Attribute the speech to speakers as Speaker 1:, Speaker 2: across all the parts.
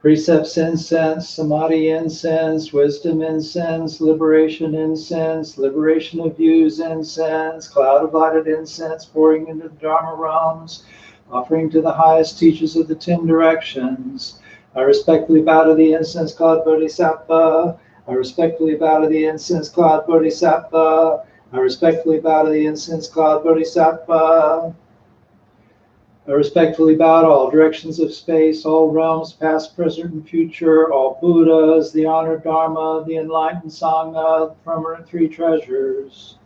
Speaker 1: Precepts incense, samadhi incense, wisdom incense, liberation of views incense, cloud of lighted incense pouring into the Dharma realms, offering to the highest teachers of the 10 directions. I respectfully bow to the incense cloud Bodhisattva. I respectfully bow to the incense cloud Bodhisattva. I respectfully bow to the incense cloud Bodhisattva. I respectfully bow to all directions of space, all realms, past, present, and future, all Buddhas, the honored Dharma, the enlightened Sangha, the permanent three treasures.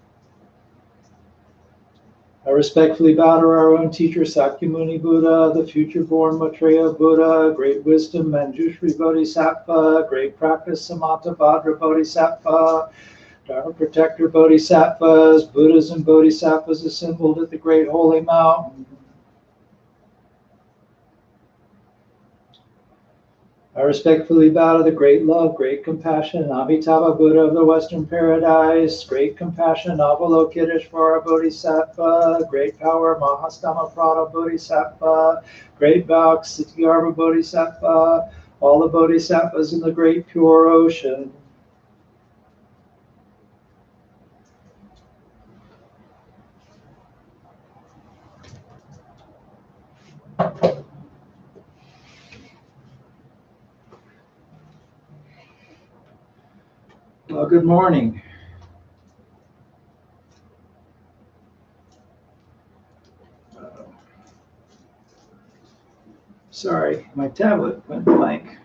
Speaker 1: I respectfully bow to our own teacher, Sakyamuni Buddha, the future-born Maitreya Buddha, great wisdom, Manjushri Bodhisattva, great practice, Samantabhadra Bodhisattva, Dharma protector Bodhisattvas, Buddhas and Bodhisattvas assembled at the great holy mountain. I respectfully bow to the great love, great compassion, Amitabha Buddha of the Western Paradise, great compassion, Avalokiteshvara Bodhisattva, great power, Mahastama Prada Bodhisattva, great bow, Ksitigarbha Bodhisattva, all the Bodhisattvas in the great pure ocean. Well, good morning. Sorry, my tablet went blank.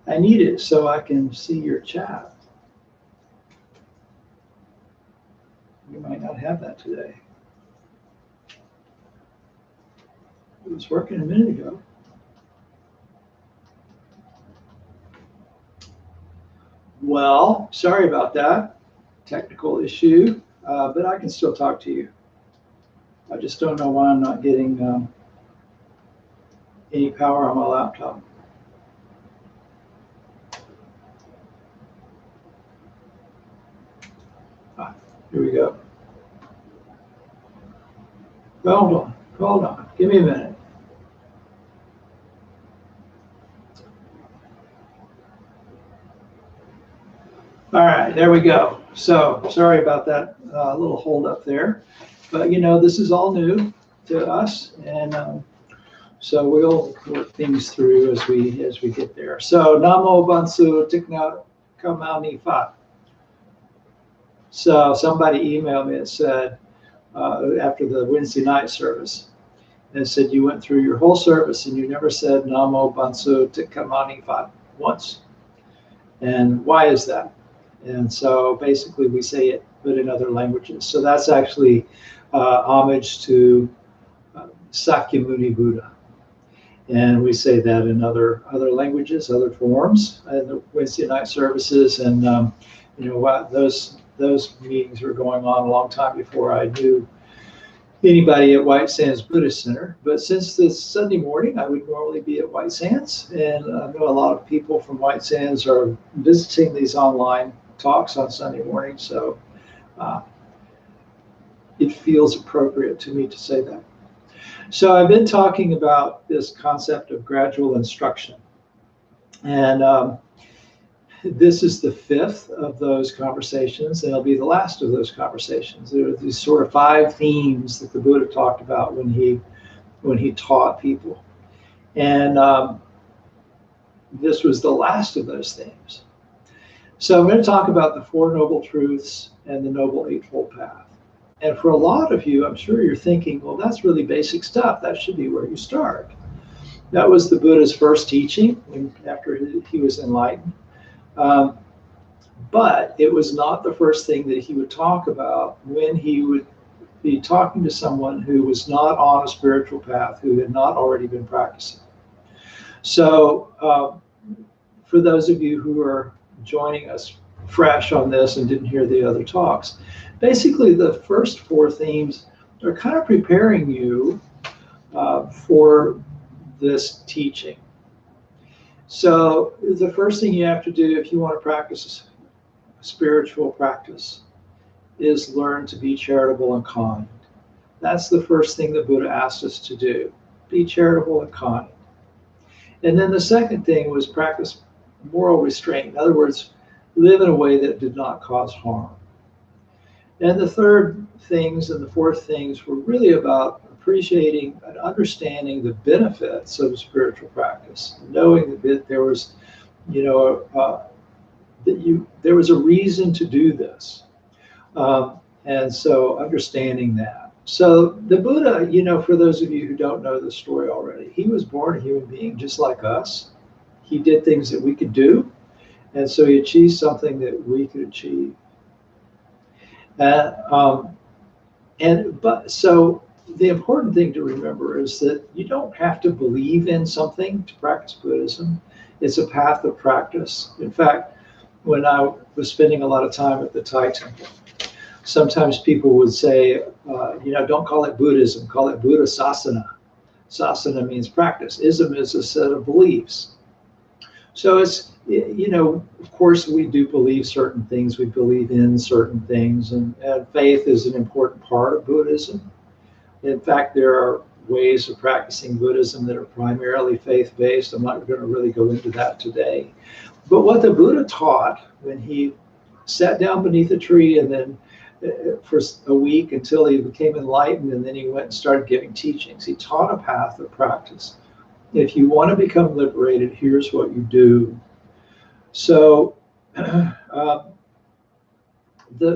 Speaker 1: I need it so I can see your chat. You might not have that today. It was working a minute ago. Well, sorry about that technical issue, but I can still talk to you. I just don't know why I'm not getting any power on my laptop. Here we go. Hold on, give me a minute. All right, there we go. So sorry about that little hold up there, but you know, this is all new to us, and so we'll work things through as we get there. So Namo Bansu Tikna Kamani Fat. So somebody emailed me and said after the Wednesday night service, and said you went through your whole service and you never said Namo Bansu Tikna Kamani Fat once, and why is that? And so basically we say it, but in other languages. So that's actually homage to Sakyamuni Buddha. And we say that in other languages, other forms, in the Wednesday night services. And you know what, those meetings were going on a long time before I knew anybody at White Sands Buddhist Center. But since this Sunday morning, I would normally be at White Sands, and I know a lot of people from White Sands are visiting these online talks on Sunday morning, so it feels appropriate to me to say that. So I've been talking about this concept of gradual instruction, and this is the fifth of those conversations, and it'll be the last of those conversations. There are these sort of 5 themes that the Buddha talked about when he taught people, and this was the last of those themes. So I'm going to talk about the 4 Noble Truths and the Noble Eightfold Path. And for a lot of you, I'm sure you're thinking, well, that's really basic stuff. That should be where you start. That was the Buddha's first teaching after he was enlightened. But it was not the first thing that he would talk about when he would be talking to someone who was not on a spiritual path, who had not already been practicing. So for those of you who are joining us fresh on this and didn't hear the other talks, basically the first 4 themes are kind of preparing you for this teaching. So the first thing you have to do if you want to practice a spiritual practice is learn to be charitable and kind. That's the first thing the Buddha asked us to do. Be charitable and kind. And then the second thing was practice moral restraint. In other words, live in a way that did not cause harm. And the third things and the fourth things were really about appreciating and understanding the benefits of spiritual practice, knowing that there was, you know, there was a reason to do this, and so understanding that. So the Buddha, you know, for those of you who don't know the story already, he was born a human being just like us. He did things that we could do, and so he achieved something that we could achieve. So the important thing to remember is that you don't have to believe in something to practice Buddhism. It's a path of practice. In fact, when I was spending a lot of time at the Thai temple, sometimes people would say, you know, don't call it Buddhism, call it Buddha Sasana. Sasana means practice. Ism is a set of beliefs. So it's, you know, of course we do believe certain things, we believe in certain things, and faith is an important part of Buddhism. In fact, there are ways of practicing Buddhism that are primarily faith-based. I'm not going to really go into that today. But what the Buddha taught when he sat down beneath a tree and then for a week until he became enlightened, and then he went and started giving teachings, he taught a path of practice. If you want to become liberated, here's what you do. So the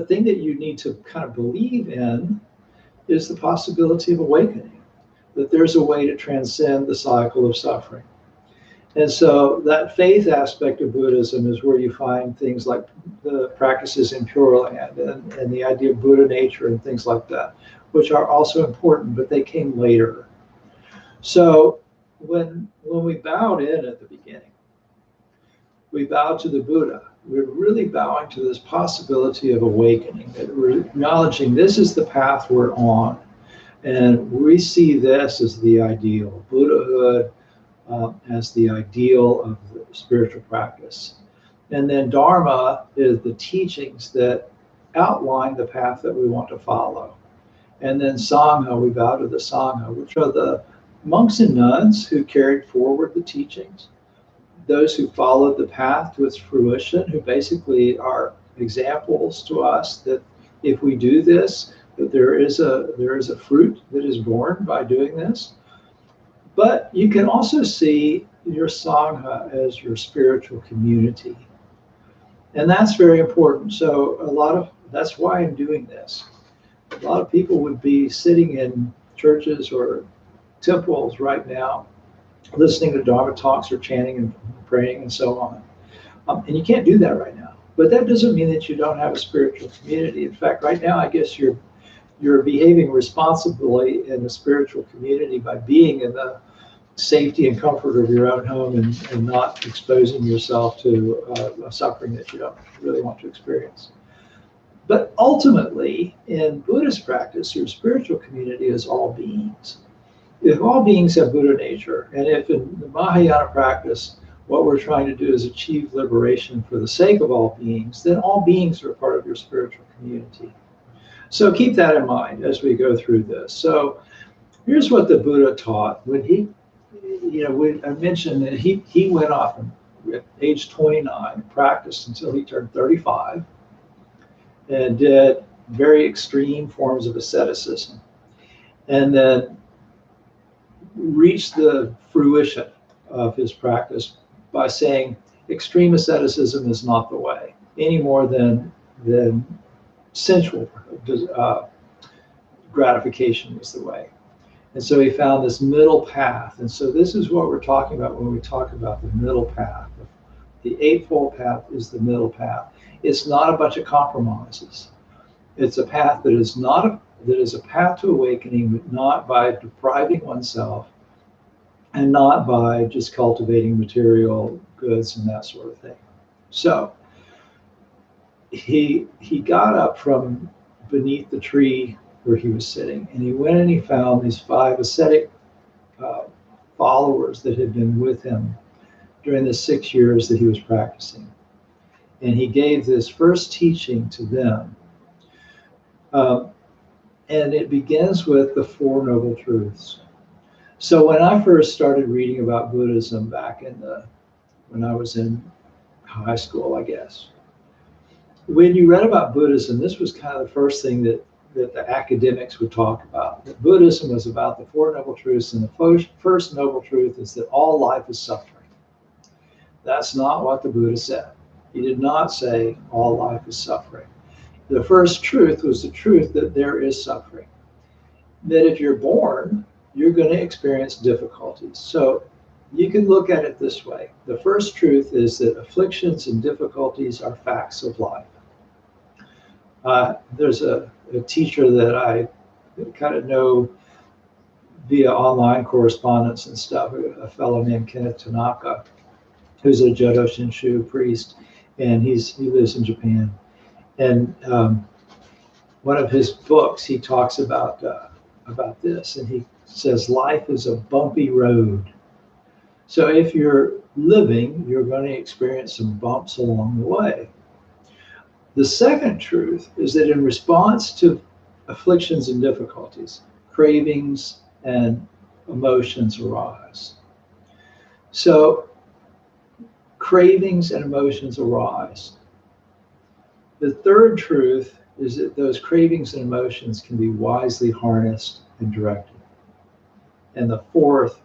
Speaker 1: thing that you need to kind of believe in is the possibility of awakening, that there's a way to transcend the cycle of suffering. And so that faith aspect of Buddhism is where you find things like the practices in Pure Land and the idea of Buddha nature and things like that, which are also important, but they came later. So when we bowed in at the beginning, we bowed to the Buddha. We're really bowing to this possibility of awakening, that we're acknowledging this is the path we're on. And we see this as the ideal, Buddhahood as the ideal of the spiritual practice. And then Dharma is the teachings that outline the path that we want to follow. And then Sangha, we bow to the Sangha, which are the monks and nuns who carried forward the teachings, those who followed the path to its fruition, who basically are examples to us that if we do this, that there is a fruit that is born by doing this. But you can also see your Sangha as your spiritual community. And that's very important. So that's why I'm doing this. A lot of people would be sitting in churches or temples right now, listening to Dharma talks or chanting and praying and so on. And you can't do that right now. But that doesn't mean that you don't have a spiritual community. In fact, right now, I guess you're behaving responsibly in a spiritual community by being in the safety and comfort of your own home and not exposing yourself to a suffering that you don't really want to experience. But ultimately, in Buddhist practice, your spiritual community is all beings. If all beings have Buddha nature, and if in the Mahayana practice, what we're trying to do is achieve liberation for the sake of all beings, then all beings are part of your spiritual community. So keep that in mind as we go through this. So here's what the Buddha taught. When he, I mentioned that he went off at age 29, practiced until he turned 35, and did very extreme forms of asceticism, and then reached the fruition of his practice by saying extreme asceticism is not the way, any more than sensual gratification is the way. And so he found this middle path. And so this is what we're talking about when we talk about the middle path. The Eightfold Path is the middle path. It's not a bunch of compromises. It's a path that is a path to awakening, but not by depriving oneself and not by just cultivating material goods and that sort of thing. So he got up from beneath the tree where he was sitting, and he went and he found these 5 ascetic followers that had been with him during the 6 years that he was practicing. And he gave this first teaching to them. And it begins with the Four Noble Truths. So when I first started reading about Buddhism back when I was in high school, I guess, when you read about Buddhism, this was kind of the first thing that the academics would talk about. That Buddhism was about the Four Noble Truths, and the first Noble Truth is that all life is suffering. That's not what the Buddha said. He did not say all life is suffering. The first truth was the truth that there is suffering. That if you're born, you're going to experience difficulties. So you can look at it this way. The first truth is that afflictions and difficulties are facts of life. There's a teacher that I kind of know via online correspondence and stuff, a fellow named Kenneth Tanaka, who's a Jodo Shinshu priest, and he lives in Japan. And one of his books, he talks about this, and he says life is a bumpy road. So if you're living, you're going to experience some bumps along the way. The second truth is that in response to afflictions and difficulties, cravings and emotions arise. So cravings and emotions arise. The third truth is that those cravings and emotions can be wisely harnessed and directed. And the fourth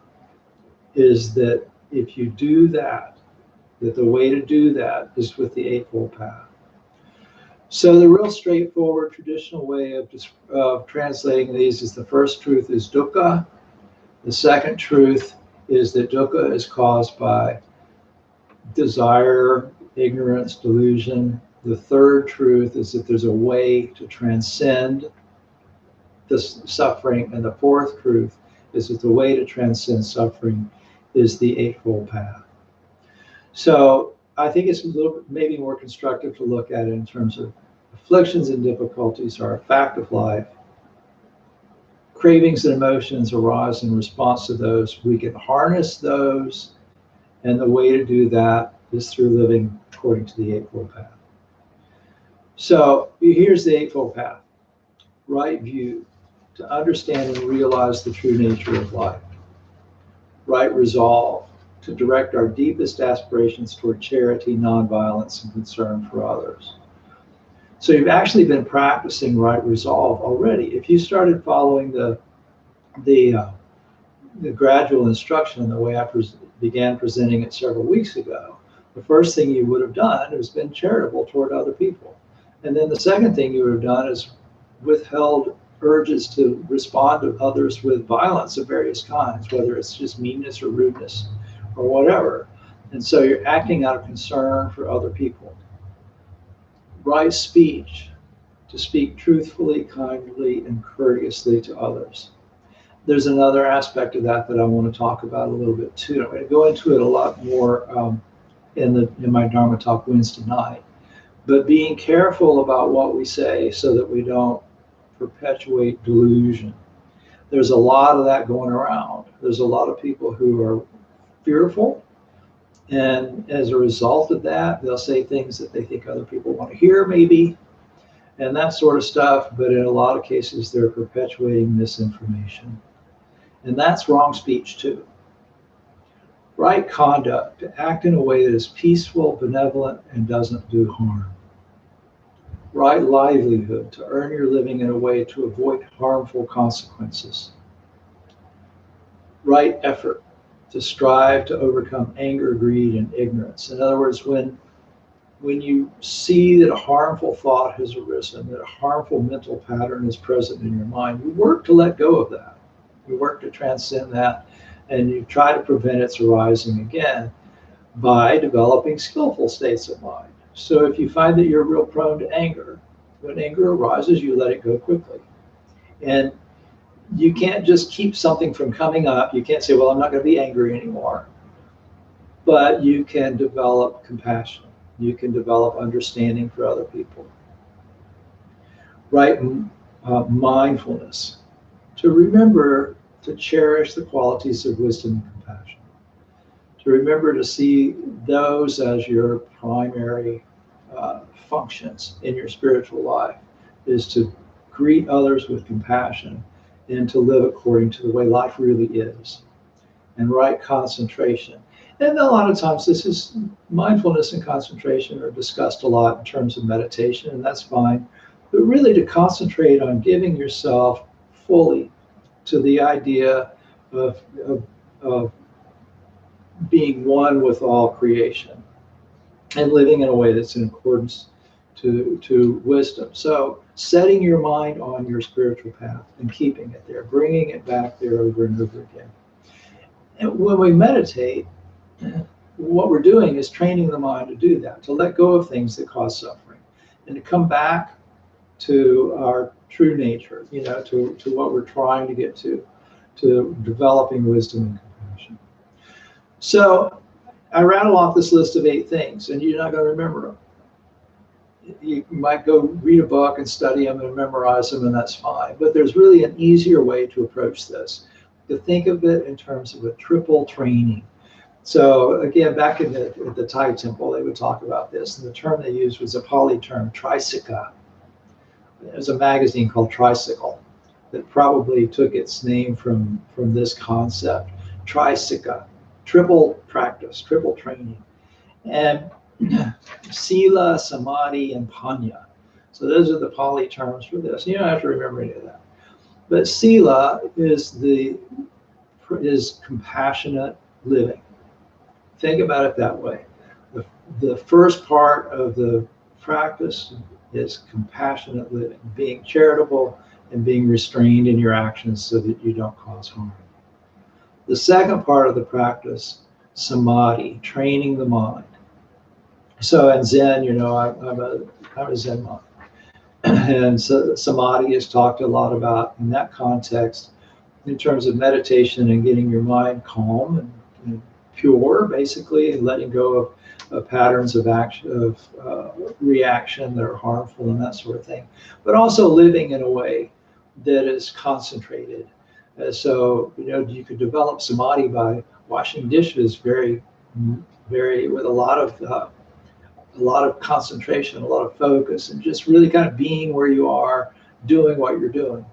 Speaker 1: is that if you do that the way to do that is with the Eightfold Path. So the real straightforward traditional way of translating these is the first truth is dukkha. The second truth is that dukkha is caused by desire, ignorance, delusion. The third truth is that there's a way to transcend this suffering. And the fourth truth is that the way to transcend suffering is the Eightfold Path. So I think it's a little bit maybe more constructive to look at it in terms of afflictions and difficulties are a fact of life. Cravings and emotions arise in response to those. We can harness those, and the way to do that is through living according to the Eightfold Path. So here's the Eightfold Path. Right view, to understand and realize the true nature of life. Right resolve, to direct our deepest aspirations toward charity, nonviolence, and concern for others. So you've actually been practicing right resolve already. If you started following the gradual instruction the way I began presenting it several weeks ago, the first thing you would have done is been charitable toward other people. And then the second thing you would have done is withheld urges to respond to others with violence of various kinds, whether it's just meanness or rudeness or whatever. And so you're acting out of concern for other people. Right speech, to speak truthfully, kindly, and courteously to others. There's another aspect of that I want to talk about a little bit too. I'm going to go into it a lot more in my Dharma talk Wednesday night. But being careful about what we say so that we don't perpetuate delusion. There's a lot of that going around. There's a lot of people who are fearful, and as a result of that, they'll say things that they think other people want to hear, maybe, and that sort of stuff. But in a lot of cases, they're perpetuating misinformation, and that's wrong speech too. Right conduct, to act in a way that is peaceful, benevolent, and doesn't do harm. Right livelihood, to earn your living in a way to avoid harmful consequences. Right effort, to strive to overcome anger, greed, and ignorance. In other words, when you see that a harmful thought has arisen, that a harmful mental pattern is present in your mind, you work to let go of that. You work to transcend that, and you try to prevent its arising again by developing skillful states of mind. So if you find that you're real prone to anger, when anger arises, you let it go quickly. And you can't just keep something from coming up. You can't say, well, I'm not going to be angry anymore. But you can develop compassion. You can develop understanding for other people. Right mindfulness, to remember to cherish the qualities of wisdom and compassion. To remember to see those as your primary functions in your spiritual life, is to greet others with compassion and to live according to the way life really is, and right concentration. And a lot of times this is mindfulness and concentration are discussed a lot in terms of meditation, and that's fine. But really to concentrate on giving yourself fully to the idea of being one with all creation and living in a way that's in accordance to wisdom. So setting your mind on your spiritual path and keeping it there, bringing it back there over and over again. And when we meditate, what we're doing is training the mind to do that, to let go of things that cause suffering and to come back to our true nature, to what we're trying to get to developing wisdom and compassion. So I rattle off this list of 8 things, and you're not going to remember them. You might go read a book and study them and memorize them, and that's fine. But there's really an easier way to approach this, to think of it in terms of a triple training. So again, back in the Thai temple, they would talk about this, and the term they used was a Pali term, trisika. There's a magazine called Tricycle that probably took its name from this concept, trisika, triple practice, triple training. And sila, samadhi, and panya. So those are the Pali terms for this. You don't have to remember any of that. But sila is compassionate living. Think about it that way. The first part of the practice is compassionate living, being charitable and being restrained in your actions so that you don't cause harm. The second part of the practice, samadhi, training the mind. So in Zen, I'm a Zen monk. And so samadhi is talked a lot about in that context in terms of meditation and getting your mind calm and pure, basically, and letting go of patterns of action, reaction that are harmful and that sort of thing. But also living in a way that is concentrated. So, you could develop samadhi by washing dishes very, very with a lot of concentration, a lot of focus, and just really kind of being where you are, doing what you're doing.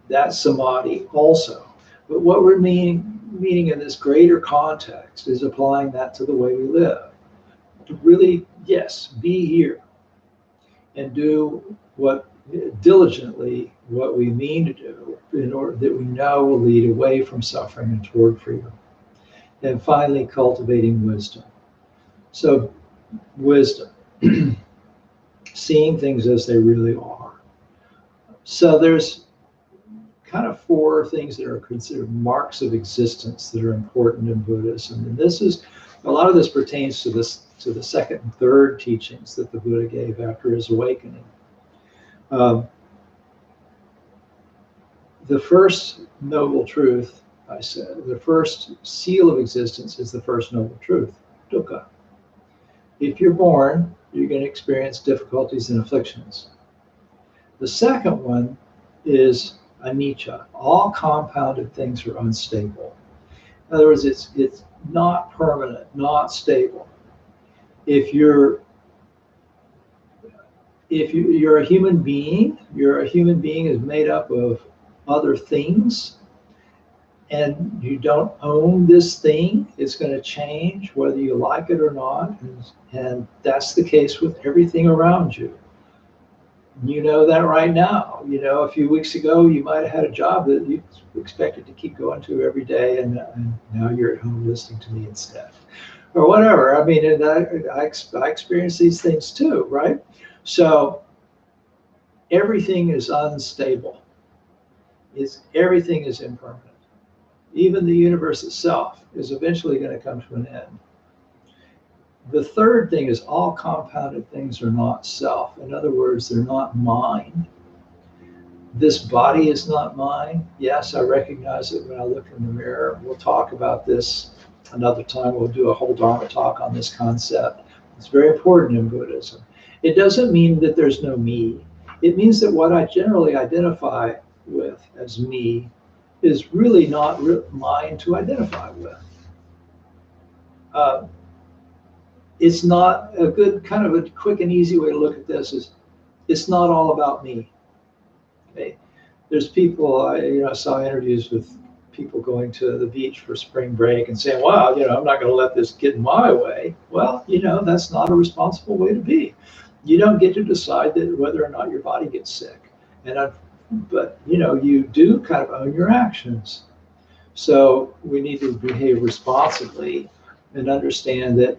Speaker 1: That's samadhi also. But what we're meaning in this greater context is applying that to the way we live. To really, yes, be here and do diligently what we mean to do in order that we know will lead away from suffering and toward freedom. And finally, cultivating wisdom. So wisdom, seeing things as they really are. So there's kind of 4 things that are considered marks of existence that are important in Buddhism. And a lot of this pertains to the second and third teachings that the Buddha gave after his awakening. The first noble truth, I said, the first seal of existence is the first noble truth, dukkha. If you're born, you're going to experience difficulties and afflictions. The second one is anicca. All compounded things are unstable. In other words, it's not permanent, not stable. If you're a human being, is made up of other things, and you don't own this thing. It's going to change whether you like it or not, and that's the case with everything around you. You know that right now. A few weeks ago, you might have had a job that you expected to keep going to every day, and now you're at home listening to me instead, or whatever. I mean, and I experience these things too, right? So everything is unstable. Everything is impermanent. Even the universe itself is eventually going to come to an end. The third thing is all compounded things are not self. In other words, they're not mine. This body is not mine. Yes, I recognize it when I look in the mirror. We'll talk about this another time. We'll do a whole Dharma talk on this concept. It's very important in Buddhism. It doesn't mean that there's no me. It means that what I generally identify with as me is really not mine to identify with. It's not a good kind of a quick and easy way to look at this is it's not all about me. Okay? there's people, I saw interviews with people going to the beach for spring break and saying, wow, I'm not going to let this get in my way. Well, that's not a responsible way to be. You don't get to decide that whether or not your body gets sick. But you do kind of own your actions. So we need to behave responsibly and understand that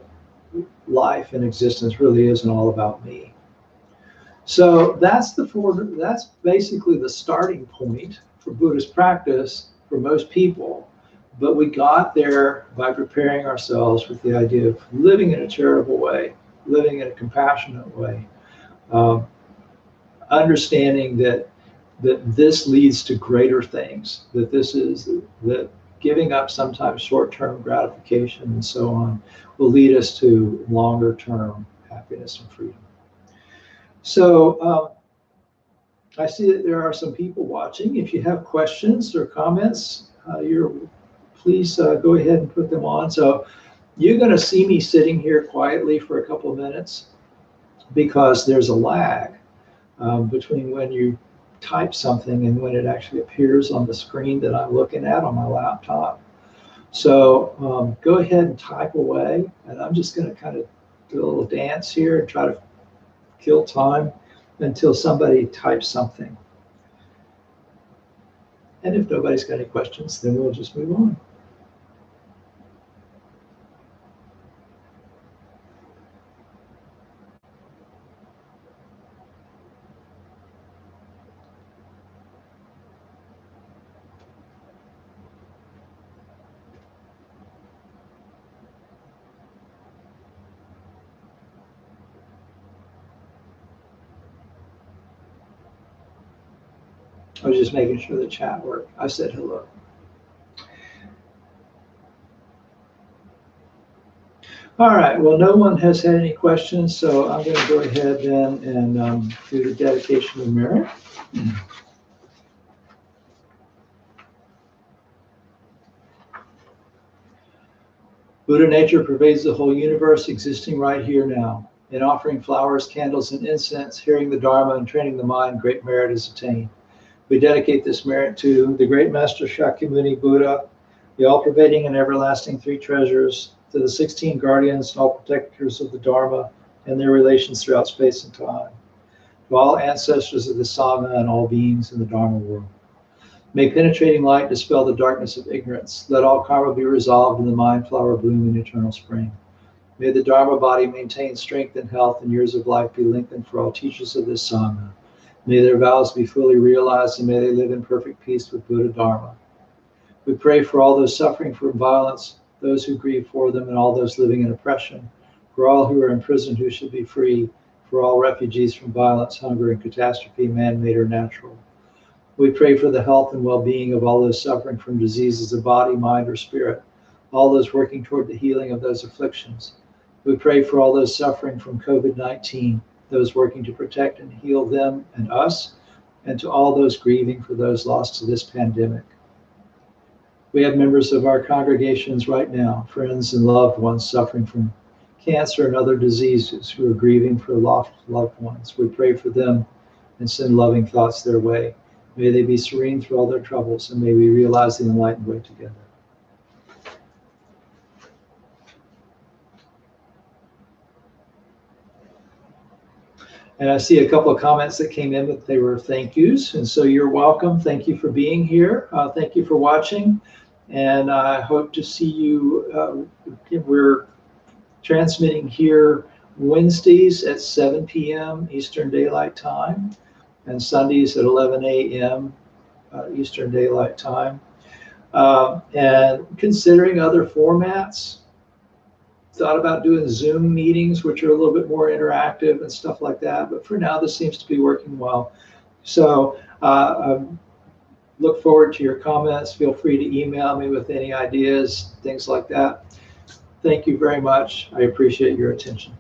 Speaker 1: life and existence really isn't all about me. So that's basically the starting point for Buddhist practice for most people. But we got there by preparing ourselves with the idea of living in a charitable way, living in a compassionate way, understanding that this leads to greater things, that giving up sometimes short-term gratification and so on will lead us to longer-term happiness and freedom. So I see that there are some people watching. If you have questions or comments, please go ahead and put them on. So you're going to see me sitting here quietly for a couple of minutes because there's a lag between when you type something and when it actually appears on the screen that I'm looking at on my laptop. So go ahead and type away, and I'm just going to kind of do a little dance here and try to kill time until somebody types something. And if nobody's got any questions, then we'll just move on. I was just making sure the chat worked. I said hello. All right, well, no one has had any questions, so I'm going to go ahead then and do the dedication of merit. Buddha nature pervades the whole universe, existing right here now. In offering flowers, candles, and incense, hearing the Dharma, and training the mind, great merit is attained. We dedicate this merit to the great Master Shakyamuni Buddha, the all-pervading and everlasting three treasures, to the 16 guardians and all protectors of the Dharma and their relations throughout space and time, to all ancestors of the Sangha and all beings in the Dharma world. May penetrating light dispel the darkness of ignorance. Let all karma be resolved in the mind flower bloom in eternal spring. May the Dharma body maintain strength and health, and years of life be lengthened for all teachers of this Sangha. May their vows be fully realized, and may they live in perfect peace with Buddha Dharma. We pray for all those suffering from violence, those who grieve for them, and all those living in oppression, for all who are imprisoned who should be free, for all refugees from violence, hunger, and catastrophe, man-made or natural. We pray for the health and well-being of all those suffering from diseases of body, mind, or spirit, all those working toward the healing of those afflictions. We pray for all those suffering from COVID-19, those working to protect and heal them and us, and to all those grieving for those lost to this pandemic. We have members of our congregations right now, friends and loved ones suffering from cancer and other diseases who are grieving for lost loved ones. We pray for them and send loving thoughts their way. May they be serene through all their troubles, and may we realize the enlightened way together. And I see a couple of comments that came in, but they were thank yous. And so you're welcome. Thank you for being here. Thank you for watching. And I hope to see you. We're transmitting here Wednesdays at 7 p.m. Eastern Daylight Time and Sundays at 11 a.m. Eastern Daylight Time. And considering other formats, thought about doing Zoom meetings, which are a little bit more interactive and stuff like that. But for now, this seems to be working well. So look forward to your comments. Feel free to email me with any ideas, things like that. Thank you very much. I appreciate your attention.